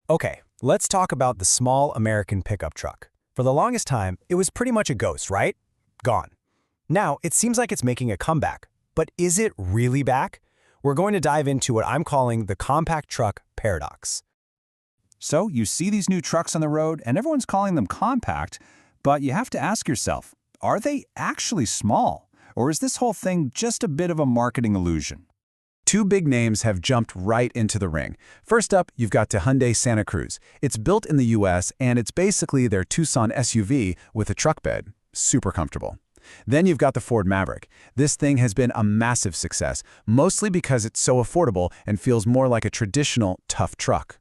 Okay, let's talk about the small American pickup truck. For the longest time, it was pretty much a ghost, right? Gone. Now, it seems like it's making a comeback. But is it really back? We're going to dive into what I'm calling the compact truck paradox. So you see these new trucks on the road, and everyone's calling them compact, but you have to ask yourself, are they actually small? Or is this whole thing just a bit of a marketing illusion? Two big names have jumped right into the ring. First up, you've got the Hyundai Santa Cruz. It's built in the US, and it's basically their Tucson SUV with a truck bed. Super comfortable. Then you've got the Ford Maverick. This thing has been a massive success, mostly because it's so affordable and feels more like a traditional, tough truck.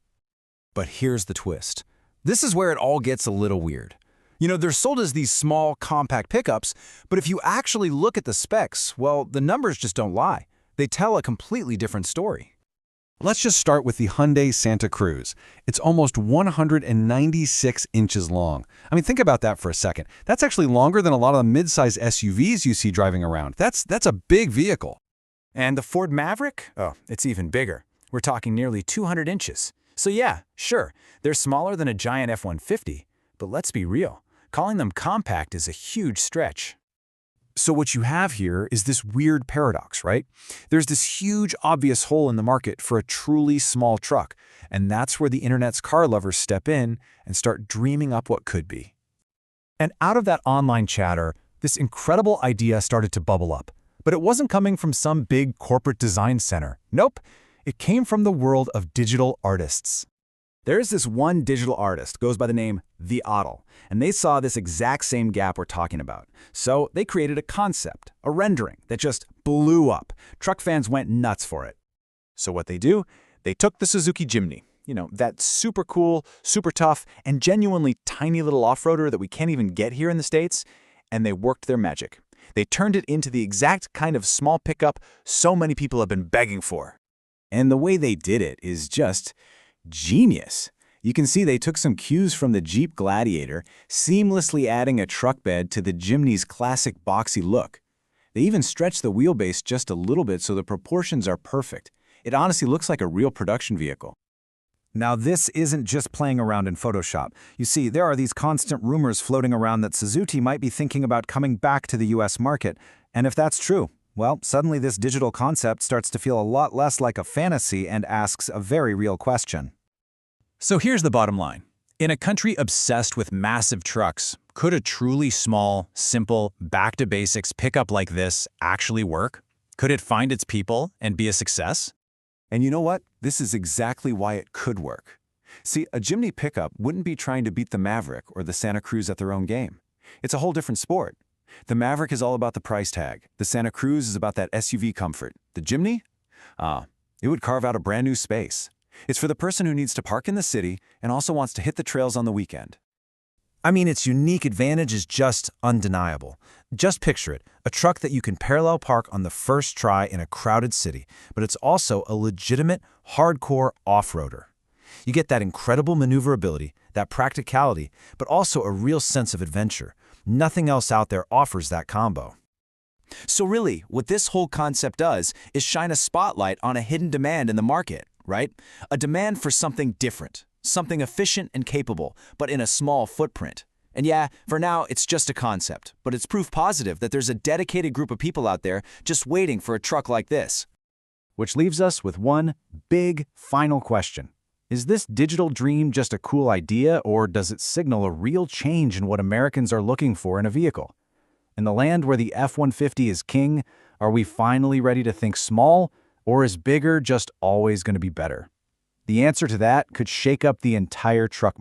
But here's the twist. This is where it all gets a little weird. You know, they're sold as these small, compact pickups, but if you actually look at the specs, well, the numbers just don't lie. They tell a completely different story. Let's just start with the Hyundai Santa Cruz. It's almost 196 inches long. I mean, think about that for a second. That's actually longer than a lot of the mid-size SUVs you see driving around. That's a big vehicle. And the Ford Maverick? Oh, it's even bigger. We're talking nearly 200 inches. So yeah, sure, they're smaller than a giant F-150, but let's be real. Calling them compact is a huge stretch. So what you have here is this weird paradox, right? There's this huge obvious hole in the market for a truly small truck, and that's where the internet's car lovers step in and start dreaming up what could be. And out of that online chatter, this incredible idea started to bubble up. But it wasn't coming from some big corporate design center. Nope, it came from the world of digital artists. There's this one digital artist, goes by the name The Oddle, and they saw this exact same gap we're talking about. So they created a concept, a rendering, that just blew up. Truck fans went nuts for it. So what they do? They took the Suzuki Jimny, that super cool, super tough, and genuinely tiny little off-roader that we can't even get here in the States, and they worked their magic. They turned it into the exact kind of small pickup so many people have been begging for. And the way they did it is just genius. You can see they took some cues from the Jeep Gladiator, seamlessly adding a truck bed to the Jimny's classic boxy look. They even stretched the wheelbase just a little bit so the proportions are perfect. It honestly looks like a real production vehicle. Now, this isn't just playing around in Photoshop. You see, there are these constant rumors floating around that Suzuki might be thinking about coming back to the US market. And if that's true, well, suddenly this digital concept starts to feel a lot less like a fantasy and asks a very real question. So here's the bottom line. In a country obsessed with massive trucks, could a truly small, simple, back-to-basics pickup like this actually work? Could it find its people and be a success? And you know what? This is exactly why it could work. See, a Jimny pickup wouldn't be trying to beat the Maverick or the Santa Cruz at their own game. It's a whole different sport. The Maverick is all about the price tag. The Santa Cruz is about that SUV comfort. The Jimny? It would carve out a brand new space. It's for the person who needs to park in the city and also wants to hit the trails on the weekend. I mean, its unique advantage is just undeniable. Just picture it, a truck that you can parallel park on the first try in a crowded city, but it's also a legitimate, hardcore off-roader. You get that incredible maneuverability, that practicality, but also a real sense of adventure. Nothing else out there offers that combo. So really, what this whole concept does is shine a spotlight on a hidden demand in the market, right? A demand for something different, something efficient and capable, but in a small footprint. And yeah, for now, it's just a concept, but it's proof positive that there's a dedicated group of people out there just waiting for a truck like this. Which leaves us with one big final question. Is this digital dream just a cool idea, or does it signal a real change in what Americans are looking for in a vehicle? In the land where the F-150 is king, are we finally ready to think small, or is bigger just always going to be better? The answer to that could shake up the entire truck